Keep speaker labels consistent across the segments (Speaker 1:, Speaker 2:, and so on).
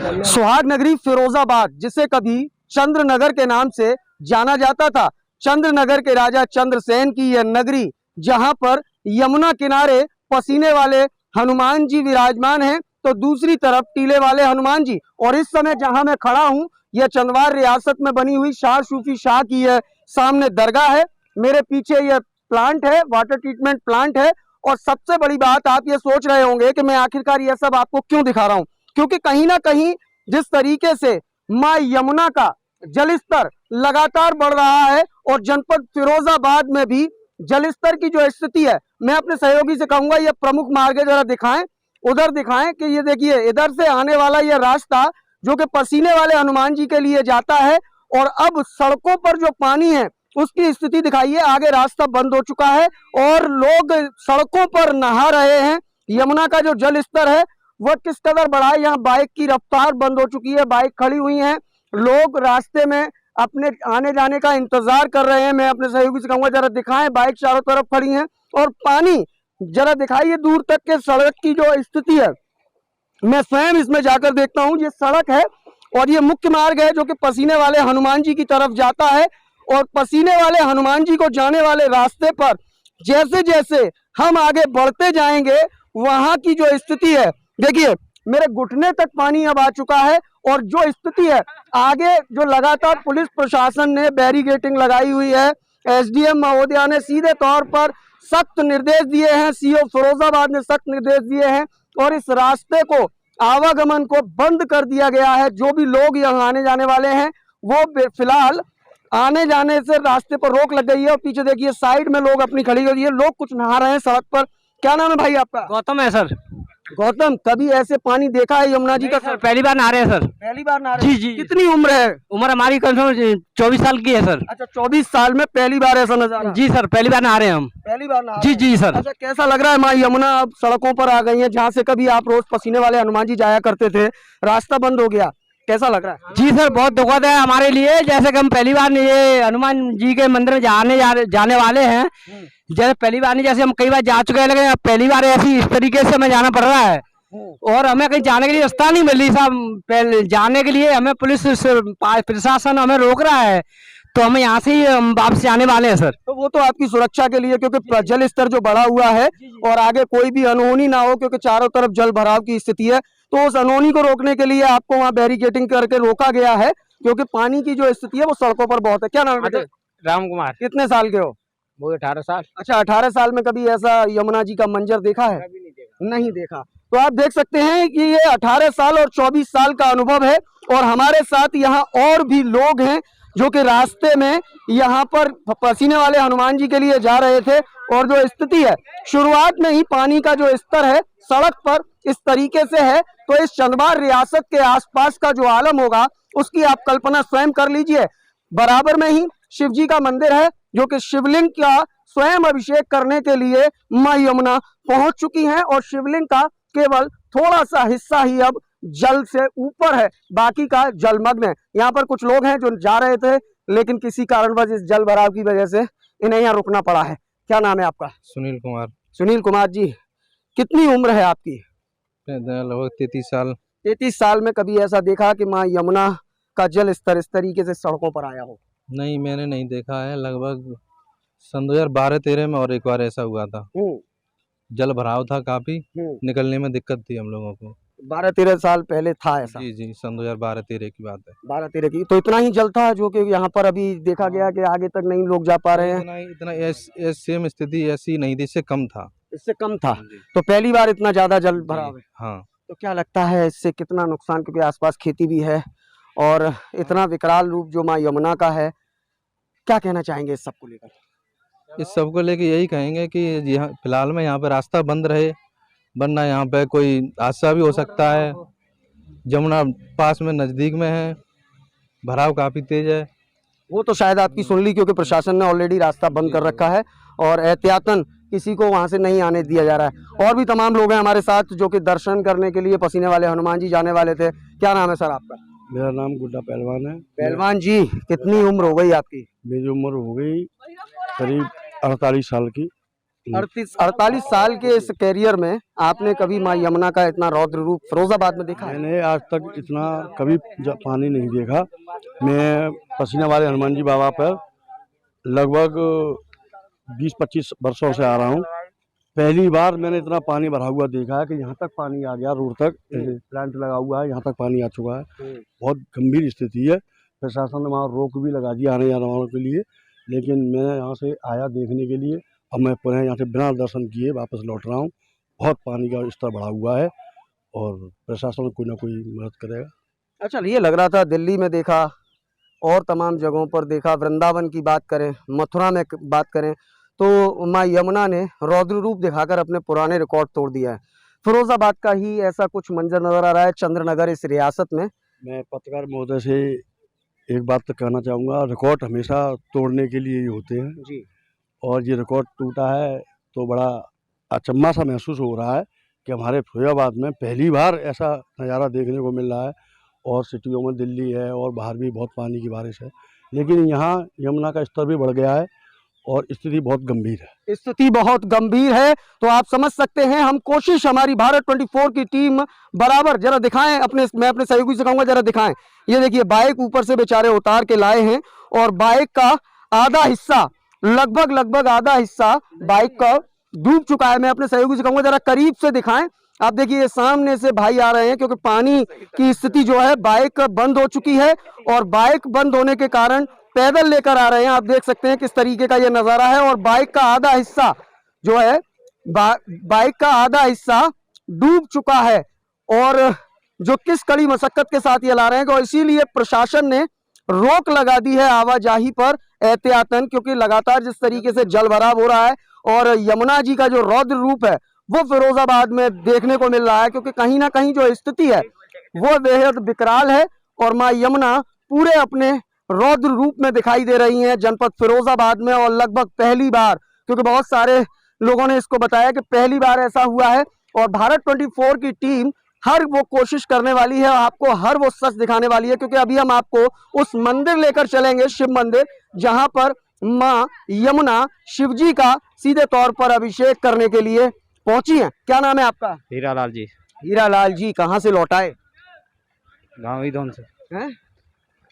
Speaker 1: सुहाग नगरी फिरोजाबाद, जिसे कभी चंद्रनगर के नाम से जाना जाता था, चंद्रनगर के राजा चंद्रसेन की यह नगरी, जहां पर यमुना किनारे पसीने वाले हनुमान जी विराजमान हैं, तो दूसरी तरफ टीले वाले हनुमान जी। और इस समय जहां मैं खड़ा हूं, यह चंदवार रियासत में बनी हुई शाह सूफी शाह की यह सामने दरगाह है। मेरे पीछे यह प्लांट है, वाटर ट्रीटमेंट प्लांट है। और सबसे बड़ी बात, आप ये सोच रहे होंगे कि मैं आखिरकार यह सब आपको क्यों दिखा रहा हूं, क्योंकि कहीं ना कहीं जिस तरीके से मां यमुना का जलस्तर लगातार बढ़ रहा है और जनपद फिरोजाबाद में भी जलस्तर की जो स्थिति है, मैं अपने सहयोगी से कहूंगा ये प्रमुख मार्ग जरा दिखाएं, उधर दिखाएं कि ये देखिए इधर से आने वाला ये रास्ता जो कि पसीने वाले हनुमान जी के लिए जाता है। और अब सड़कों पर जो पानी है उसकी स्थिति दिखाइए, आगे रास्ता बंद हो चुका है और लोग सड़कों पर नहा रहे हैं। यमुना का जो जल स्तर है वह किस कदर बढ़ा है, यहाँ बाइक की रफ्तार बंद हो चुकी है, बाइक खड़ी हुई हैं, लोग रास्ते में अपने आने जाने का इंतजार कर रहे हैं। मैं अपने सहयोगी से कहूंगा जरा दिखाएं, बाइक चारों तरफ खड़ी हैं और पानी जरा दिखाइए दूर तक के सड़क की जो स्थिति है। मैं स्वयं इसमें जाकर देखता हूं, ये सड़क है और ये मुख्य मार्ग है जो कि पसीने वाले हनुमान जी की तरफ जाता है। और पसीने वाले हनुमान जी को जाने वाले रास्ते पर जैसे जैसे हम आगे बढ़ते जाएंगे, वहां की जो स्थिति है देखिए, मेरे घुटने तक पानी अब आ चुका है। और जो स्थिति है आगे, जो लगातार पुलिस प्रशासन ने बैरिकेडिंग लगाई हुई है, एसडीएम महोदया ने सीधे तौर पर सख्त निर्देश दिए हैं, सीओ फिरोजाबाद ने सख्त निर्देश दिए हैं और इस रास्ते को, आवागमन को बंद कर दिया गया है। जो भी लोग यहाँ आने जाने वाले हैं वो फिलहाल आने जाने से रास्ते पर रोक लग गई है। और पीछे देखिए साइड में लोग अपनी खड़ी हुई है, लोग कुछ नहा रहे हैं सड़क पर। क्या नाम है भाई आपका?
Speaker 2: गौतम है सर।
Speaker 1: गौतम, कभी ऐसे पानी देखा है यमुना जी का?
Speaker 2: सर पहली बार नहा रहे हैं सर।
Speaker 1: पहली बार नहा रहे
Speaker 2: जी
Speaker 1: हैं?
Speaker 2: जी।
Speaker 1: कितनी उम्र है?
Speaker 2: उम्र हमारी कम से कम 24 साल की है सर।
Speaker 1: अच्छा, 24 साल में पहली बार ऐसा नजारा?
Speaker 2: जी सर, पहली बार नहा रहे हैं हम।
Speaker 1: पहली बार नहा
Speaker 2: जी
Speaker 1: रहे हैं?
Speaker 2: जी सर।
Speaker 1: अच्छा, कैसा लग रहा है? माँ यमुना अब सड़कों पर आ गई है, जहाँ से कभी आप रोज पसीने वाले हनुमान जी जाया करते थे, रास्ता बंद हो गया, कैसा लग रहा है?
Speaker 2: जी सर, बहुत दुखद है हमारे लिए। जैसे कि हम पहली बार ये हनुमान जी के मंदिर में जाने वाले हैं। जैसे पहली बार नहीं, जैसे हम कई बार जा चुके हैं, लेकिन पहली बार ऐसी इस तरीके से हमें जाना पड़ रहा है। और हमें कहीं जाने के लिए रास्ता नहीं मिल रही साहब। जाने के लिए हमें पुलिस प्रशासन हमें रोक रहा है, तो हमें यहाँ से ही वापस आने वाले हैं सर।
Speaker 1: तो वो तो आपकी सुरक्षा के लिए, क्योंकि जल स्तर जो बढ़ा हुआ है और आगे कोई भी अनहोनी ना हो, क्योंकि चारों तरफ जल भराव की स्थिति है, तो उस अनहोनी को रोकने के लिए आपको वहाँ बैरिकेडिंग करके रोका गया है, क्योंकि पानी की जो स्थिति है वो सड़कों पर बहुत है। क्या नाम है बेटे?
Speaker 2: राम कुमार।
Speaker 1: कितने साल के हो?
Speaker 2: वो 18 साल।
Speaker 1: अच्छा, 18 साल में कभी ऐसा यमुना जी का मंजर देखा है? नहीं देखा। तो आप देख सकते हैं कि ये 18 साल और 24 साल का अनुभव है। और हमारे साथ यहाँ और भी लोग हैं जो कि रास्ते में यहाँ पर पसीने वाले हनुमान जी के लिए जा रहे थे। और जो स्थिति है, शुरुआत में ही पानी का जो स्तर है सड़क पर इस तरीके से है, तो इस चंदवार रियासत के आसपास का जो आलम होगा उसकी आप कल्पना स्वयं कर लीजिए। बराबर में ही शिव जी का मंदिर है, जो कि शिवलिंग का स्वयं अभिषेक करने के लिए मां यमुना पहुंच चुकी हैं। और शिवलिंग का केवल थोड़ा सा हिस्सा ही अब जल से ऊपर है, बाकी का जलमग्न है। यहाँ पर कुछ लोग हैं जो जा रहे थे, लेकिन किसी कारणवश इस जल भराव की वजह से इन्हें यहाँ रुकना पड़ा है। क्या नाम है आपका?
Speaker 3: सुनील कुमार।
Speaker 1: सुनील कुमार जी, कितनी उम्र है आपकी?
Speaker 3: लगभग 33 साल।
Speaker 1: 33 साल में कभी ऐसा देखा कि माँ यमुना का जल स्तर इस तरीके से सड़कों पर आया हो?
Speaker 3: नहीं, मैंने नहीं देखा है। लगभग सन 2012-13 में और एक बार ऐसा हुआ था, जल भराव था काफी, निकलने में दिक्कत थी हम लोगों को।
Speaker 1: 12-13 साल पहले था ऐसा?
Speaker 3: जी जी, सन 2012-13 की बात है।
Speaker 1: 12-13 की। तो इतना ही जल था जो कि यहाँ पर अभी देखा गया कि आगे तक नहीं लोग जा पा रहे हैं?
Speaker 3: इतना सेम स्थिति ऐसी नहीं थी, इससे कम था।
Speaker 1: इससे कम था? तो पहली बार इतना ज्यादा जल भराव है?
Speaker 3: हाँ।
Speaker 1: तो क्या लगता है इससे कितना नुकसान, क्योंकि आसपास खेती भी है और इतना विकराल रूप जो माँ यमुना का है, क्या कहना चाहेंगे इस सब को लेकर?
Speaker 3: इस सब को लेके यही कहेंगे कि यहाँ फिलहाल में यहाँ पे रास्ता बंद रहे, वरना यहाँ पे कोई हादसा भी हो सकता है। यमुना पास में नज़दीक में है, भराव काफ़ी तेज है।
Speaker 1: वो तो शायद आपकी सुन ली, क्योंकि प्रशासन ने ऑलरेडी रास्ता बंद कर रखा है और एहतियातन किसी को वहां से नहीं आने दिया जा रहा है। और भी तमाम लोग हैं हमारे साथ जो कि दर्शन करने के लिए पसीने वाले हनुमान जी जाने वाले थे। क्या नाम है सर आपका?
Speaker 4: मेरा नाम गुड्डा पहलवान है।
Speaker 1: पहलवान जी, कितनी उम्र हो गई आपकी?
Speaker 4: मेरी उम्र हो गई करीब 48 साल की।
Speaker 1: 48 साल के इस कैरियर में आपने कभी माँ यमुना का इतना रौद्र रूप फिरोजाबाद में देखा है?
Speaker 4: मैंने आज तक इतना कभी पानी नहीं देखा। मैं पसीने वाले हनुमान जी बाबा पर लगभग 20-25 वर्षों से आ रहा हूँ। पहली बार मैंने इतना पानी भरा हुआ देखा है कि यहाँ तक पानी आ गया, रोड तक प्लांट लगा हुआ है, यहाँ तक पानी आ चुका है। बहुत गंभीर स्थिति है। प्रशासन ने वहाँ रोक भी लगा दी आने जाने वालों के लिए, लेकिन मैं यहाँ से आया देखने के लिए। अब मैं पुनः यहाँ से बिना दर्शन किए वापस लौट रहा हूँ। बहुत पानी का स्तर बढ़ा हुआ है और प्रशासन कोई ना कोई मदद करेगा।
Speaker 1: अच्छा, ये लग रहा था दिल्ली में देखा और तमाम जगहों पर देखा, वृंदावन की बात करें, मथुरा में बात करें, तो माँ यमुना ने रौद्र रूप दिखाकर अपने पुराने रिकॉर्ड तोड़ दिया है। फिरोजाबाद का ही ऐसा कुछ मंजर नजर आ रहा है चंद्रनगर इस रियासत में।
Speaker 4: मैं पत्रकार महोदय से एक बात तो कहना चाहूँगा, रिकॉर्ड हमेशा तोड़ने के लिए ही होते हैं
Speaker 1: जी।
Speaker 4: और ये रिकॉर्ड टूटा है तो बड़ा अचंभा सा महसूस हो रहा है कि हमारे फिरोजाबाद में पहली बार ऐसा नज़ारा देखने को मिल रहा है। और सिटियों में दिल्ली है और बाहर भी बहुत पानी की बारिश है, लेकिन यहाँ यमुना का स्तर भी बढ़ गया है और स्थिति बहुत गंभीर है।
Speaker 1: स्थिति बहुत गंभीर है, तो आप समझ सकते हैं। हम कोशिश, हमारी भारत 24 की टीम बराबर, जरा दिखाएं अपने, मैं अपने सहयोगी से कहूंगा जरा दिखाएं। ये देखिए बाइक ऊपर से बेचारे उतार के लाए हैं और बाइक का आधा हिस्सा, लगभग आधा हिस्सा बाइक का डूब चुका है। मैं अपने सहयोगी से कहूंगा जरा करीब से दिखाएं। आप देखिए ये सामने से भाई आ रहे हैं क्योंकि पानी की स्थिति जो है, बाइक बंद हो चुकी है और बाइक बंद होने के कारण पैदल लेकर आ रहे हैं। आप देख सकते हैं किस तरीके का ये नजारा है और बाइक का आधा हिस्सा जो है, बाइक का आधा हिस्सा डूब चुका है और जो किस कड़ी मशक्कत के साथ ये ला रहे हैं। और इसीलिए प्रशासन ने रोक लगा दी है आवाजाही पर एहतियातन, क्योंकि लगातार जिस तरीके से जल भराव हो रहा है और यमुना जी का जो रौद्र रूप है वो फिरोजाबाद में देखने को मिल रहा है, क्योंकि कहीं ना कहीं जो स्थिति है वो बेहद विकराल है और माँ यमुना पूरे अपने रौद्र रूप में दिखाई दे रही हैं जनपद फिरोजाबाद में। और लगभग पहली बार, क्योंकि बहुत सारे लोगों ने इसको बताया कि पहली बार ऐसा हुआ है और भारत 24 की टीम हर वो कोशिश करने वाली है, आपको हर वो सच दिखाने वाली है, क्योंकि अभी हम आपको उस मंदिर लेकर चलेंगे, शिव मंदिर, जहां पर माँ यमुना शिवजी का सीधे तौर पर अभिषेक करने के लिए पहुंची हैं। क्या नाम है आपका?
Speaker 2: हीरालाल जी।
Speaker 1: हीरालाल जी, कहाँ से लौटाए?
Speaker 2: गाँव ईदौन से।
Speaker 1: हैं?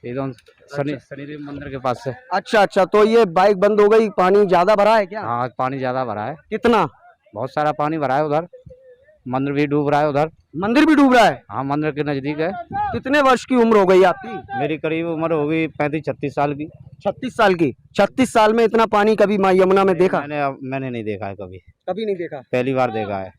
Speaker 2: ईदौन शनि मंदिर के पास से।
Speaker 1: अच्छा, तो ये बाइक बंद हो गई, पानी ज्यादा भरा है क्या?
Speaker 2: हाँ, पानी ज्यादा भरा है।
Speaker 1: कितना?
Speaker 2: बहुत सारा पानी भरा है उधर, मंदिर भी डूब रहा है उधर।
Speaker 1: मंदिर भी डूब रहा है?
Speaker 2: हाँ, मंदिर के नजदीक है।
Speaker 1: कितने वर्ष की उम्र हो गई आपकी?
Speaker 2: मेरी करीब उम्र हो गई 35-36 साल की।
Speaker 1: 36 साल की? 36 साल में इतना पानी कभी माँ यमुना में देखा?
Speaker 2: मैंने नहीं देखा है कभी।
Speaker 1: कभी नहीं देखा?
Speaker 2: पहली बार देखा है।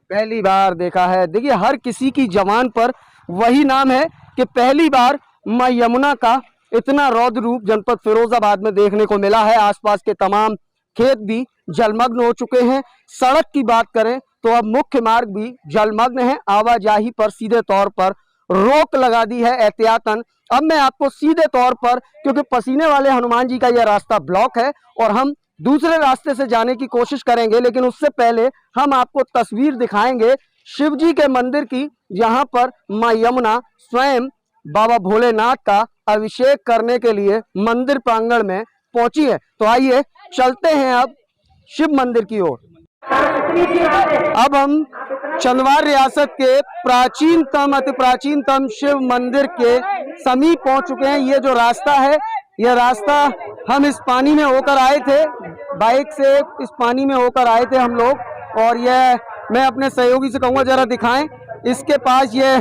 Speaker 1: पहली बार देखा है। देखिए हर किसी की जबान पर वही नाम है कि पहली बार माँ यमुना का इतना रौद्र रूप जनपद फिरोजाबाद में देखने को मिला है। आसपास के तमाम खेत भी जलमग्न हो चुके हैं। सड़क की बात करें तो अब मुख्य मार्ग भी जलमग्न है। आवाजाही पर सीधे तौर पर रोक लगा दी है एहतियातन। अब मैं आपको सीधे तौर पर, क्योंकि पसीने वाले हनुमान जी का यह रास्ता ब्लॉक है और हम दूसरे रास्ते से जाने की कोशिश करेंगे, लेकिन उससे पहले हम आपको तस्वीर दिखाएंगे शिव जी के मंदिर की, जहां पर माँ यमुना स्वयं बाबा भोलेनाथ का अभिषेक करने के लिए मंदिर प्रांगण में पहुंची है। तो आइए चलते हैं अब शिव मंदिर की ओर। अब हम चंदवार रियासत के प्राचीनतम, अति प्राचीनतम शिव मंदिर के समीप पहुंच चुके हैं। ये जो रास्ता है, यह रास्ता हम इस पानी में होकर आए थे, बाइक से इस पानी में होकर आए थे हम लोग, और यह मैं अपने सहयोगी से कहूँगा जरा दिखाएं। इसके पास यह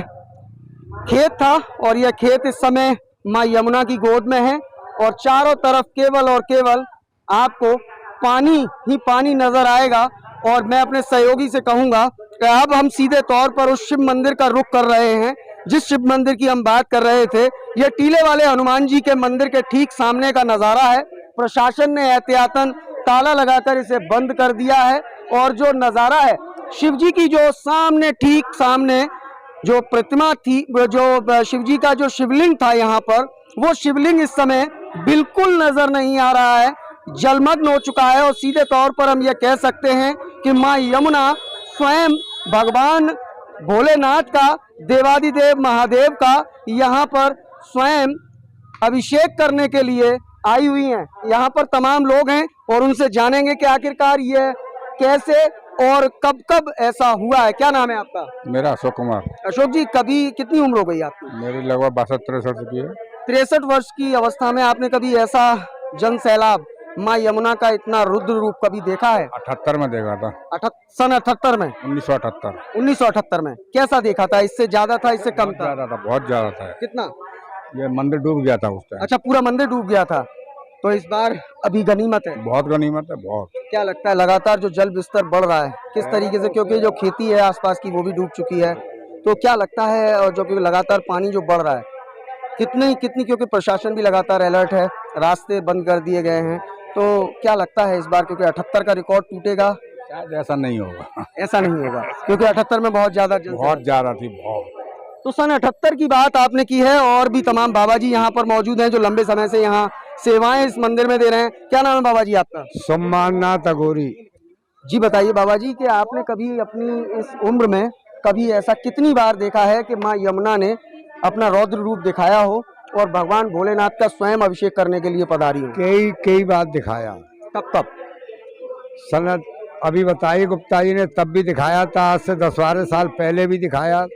Speaker 1: खेत था और यह खेत इस समय माँ यमुना की गोद में है और चारों तरफ केवल और केवल आपको पानी ही पानी नजर आएगा। और मैं अपने सहयोगी से कहूँगा कि अब हम सीधे तौर पर उस शिव मंदिर का रुख कर रहे हैं जिस शिव मंदिर की हम बात कर रहे थे। यह टीले वाले हनुमान जी के मंदिर के ठीक सामने का नज़ारा है। प्रशासन ने एहतियातन ताला लगाकर इसे बंद कर दिया है और जो नज़ारा है शिव जी की, जो सामने ठीक सामने जो प्रतिमा थी, जो शिव जी का जो शिवलिंग था यहाँ पर, वो शिवलिंग इस समय बिल्कुल नजर नहीं आ रहा है, जलमग्न हो चुका है। और सीधे तौर पर हम ये कह सकते हैं कि माँ यमुना स्वयं भगवान भोलेनाथ का, देवादिदेव महादेव का यहाँ पर स्वयं अभिषेक करने के लिए आई हुई हैं। यहाँ पर तमाम लोग हैं और उनसे जानेंगे कि आखिरकार ये कैसे और कब कब ऐसा हुआ है? क्या नाम है आपका?
Speaker 5: मेरा अशोक कुमार।
Speaker 1: अशोक जी, कभी कितनी उम्र हो गई आपकी?
Speaker 5: मेरी लगभग 62-63 की है।
Speaker 1: 63 वर्ष की अवस्था में आपने कभी ऐसा जन सैलाब, माँ यमुना का इतना रुद्र रूप कभी देखा है?
Speaker 5: 78 में देखा था।
Speaker 1: सन 78 में?
Speaker 5: 1978।
Speaker 1: 1978 में कैसा देखा था? इससे ज्यादा था, इससे कम था?
Speaker 5: ज्यादा था, बहुत ज्यादा था।
Speaker 1: कितना?
Speaker 5: ये मंदिर डूब गया था उस टाइम।
Speaker 1: अच्छा, पूरा मंदिर डूब गया था। तो इस बार अभी गनीमत है?
Speaker 5: बहुत गनीमत है, बहुत।
Speaker 1: क्या लगता है, लगातार जो जल विस्तर बढ़ रहा है किस तरीके से, क्योंकि जो खेती है आसपास की वो भी डूब चुकी है, तो क्या लगता है, और जो कि लगातार पानी जो बढ़ रहा है कितनी, क्योंकि प्रशासन भी लगातार अलर्ट है, रास्ते बंद कर दिए गए हैं, तो क्या लगता है इस बार, क्योंकि 78 का रिकॉर्ड टूटेगा?
Speaker 5: शायद ऐसा नहीं होगा।
Speaker 1: ऐसा नहीं होगा, क्योंकि 78 में बहुत ज्यादा
Speaker 5: बहुत ज्यादा थी, बहुत।
Speaker 1: तो सन 78 की बात आपने की है, और भी तमाम बाबा जी यहाँ पर मौजूद हैं जो लंबे समय से यहाँ सेवाएं इस मंदिर में दे रहे हैं। क्या नाम है बाबा जी आपका?
Speaker 4: सम्माननाथ अघोरी।
Speaker 1: जी बताइए बाबा जी कि आपने कभी अपनी इस उम्र में कभी ऐसा कितनी बार देखा है कि माँ यमुना ने अपना रौद्र रूप दिखाया हो और भगवान भोलेनाथ का स्वयं अभिषेक करने के लिए पधारी हो?
Speaker 4: कई बार दिखाया।
Speaker 1: कब कब?
Speaker 4: सनत अभी बताइए, गुप्ता जी ने तब भी दिखाया था, आज से 10-12 साल पहले भी दिखाया।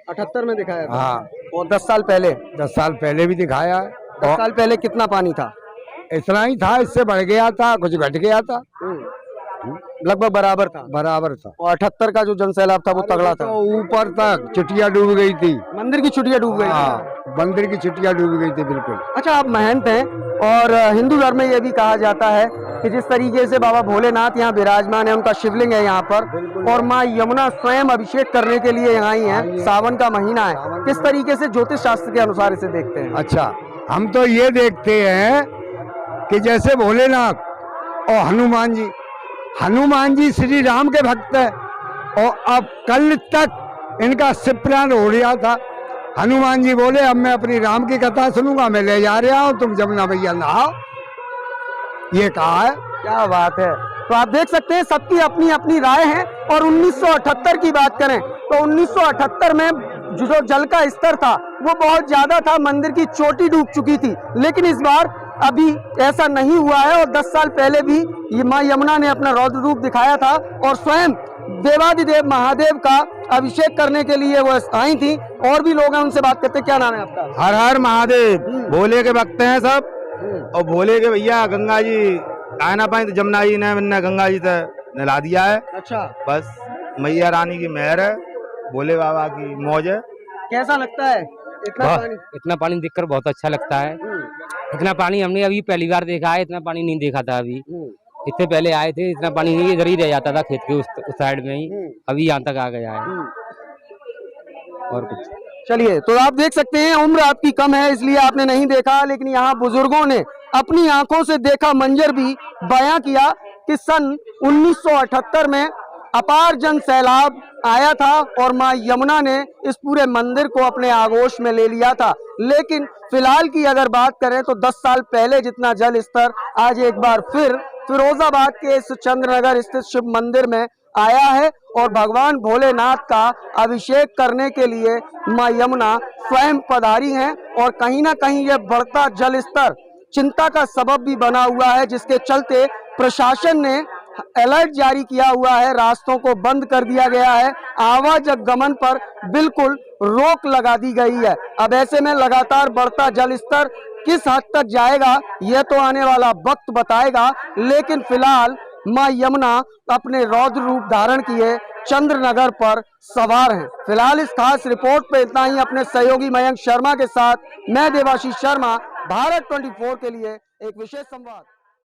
Speaker 1: 78 में दिखाया था?
Speaker 4: हाँ।
Speaker 1: और 10 साल पहले?
Speaker 4: 10 साल पहले भी दिखाया।
Speaker 1: 10 साल पहले कितना पानी था?
Speaker 4: इतना ही था, इससे बढ़ गया था, कुछ घट गया था,
Speaker 1: लगभग बराबर था।
Speaker 4: बराबर था।
Speaker 1: और 78 का जो जन सैलाब था वो तगड़ा था,
Speaker 4: तो ऊपर तक चुटिया डूब गई थी,
Speaker 1: मंदिर की चुटिया डूब गई थी।
Speaker 4: हाँ, मंदिर की चुटिया डूब गई थी बिल्कुल।
Speaker 1: अच्छा, आप महंत हैं और हिंदू धर्म में ये भी कहा जाता है कि जिस तरीके से बाबा भोलेनाथ यहाँ विराजमान है, उनका शिवलिंग है यहाँ पर, और माँ यमुना स्वयं अभिषेक करने के लिए यहाँ ही है, सावन का महीना है, किस तरीके से ज्योतिष शास्त्र के अनुसार इसे देखते हैं?
Speaker 4: अच्छा, हम तो ये देखते हैं कि जैसे भोलेनाथ और हनुमान जी श्री राम के भक्त हैं, और अब कल तक इनका शिवपुराण हो रहा था। हनुमान जी बोले अब मैं अपनी राम की कथा सुनूंगा, मैं ले जा रहा हूं, तुम जमुना मैया नहाओ, ये कहा है।
Speaker 1: क्या बात है। तो आप देख सकते हैं सबकी अपनी अपनी राय है। और 1978 की बात करें तो 1978 में जो जल का स्तर था वो बहुत ज्यादा था, मंदिर की चोटी डूब चुकी थी, लेकिन इस बार अभी ऐसा नहीं हुआ है। और 10 साल पहले भी ये माँ यमुना ने अपना रौद्र रूप दिखाया था और स्वयं देवादिदेव महादेव का अभिषेक करने के लिए वो आई थी। और भी लोग हैं, उनसे बात करते हैं। क्या नाम है आपका?
Speaker 6: हर हर महादेव। भोले के भक्त हैं सब, और भोले के भैया गंगा जी आए ना पाए तो जमुना जी ने मैंने गंगा जी से नहला दिया है।
Speaker 1: अच्छा,
Speaker 6: बस मैया रानी की मेहर है, भोले बाबा की मौज है।
Speaker 1: कैसा लगता है इतना पानी?
Speaker 2: इतना पानी देखकर बहुत अच्छा लगता है। इतना पानी हमने अभी पहली बार देखा है, इतना पानी नहीं देखा था अभी। इससे पहले आए थे, इतना पानी नहीं, इधर ही रह जाता था खेत के उस साइड में ही, अभी यहाँ तक आ गया है। और कुछ
Speaker 1: चलिए, तो आप देख सकते हैं उम्र आपकी कम है इसलिए आपने नहीं देखा, लेकिन यहाँ बुजुर्गों ने अपनी आंखों से देखा मंजर भी बयां किया कि सन 1978 में अपार जन सैलाब आया था और माँ यमुना ने इस पूरे मंदिर को अपने आगोश में ले लिया था। लेकिन फिलहाल की अगर बात करें तो 10 साल पहले जितना जल स्तर आज एक बार फिर फिरोजाबाद के इस चंद्रनगर स्थित शिव मंदिर में आया है और भगवान भोलेनाथ का अभिषेक करने के लिए माँ यमुना स्वयं पधारी हैं। और कहीं ना कहीं यह बढ़ता जल स्तर चिंता का सबब भी बना हुआ है, जिसके चलते प्रशासन ने अलर्ट जारी किया हुआ है, रास्तों को बंद कर दिया गया है, आवागमन पर बिल्कुल रोक लगा दी गई है। अब ऐसे में लगातार बढ़ता जल स्तर किस हद तक जाएगा यह तो आने वाला वक्त बताएगा, लेकिन फिलहाल माँ यमुना अपने रौद्र रूप धारण किए चंद्रनगर पर सवार हैं। फिलहाल इस खास रिपोर्ट पे इतना ही। अपने सहयोगी मयंक शर्मा के साथ मैं देवाशीष शर्मा, भारत 24 के लिए एक विशेष संवाद।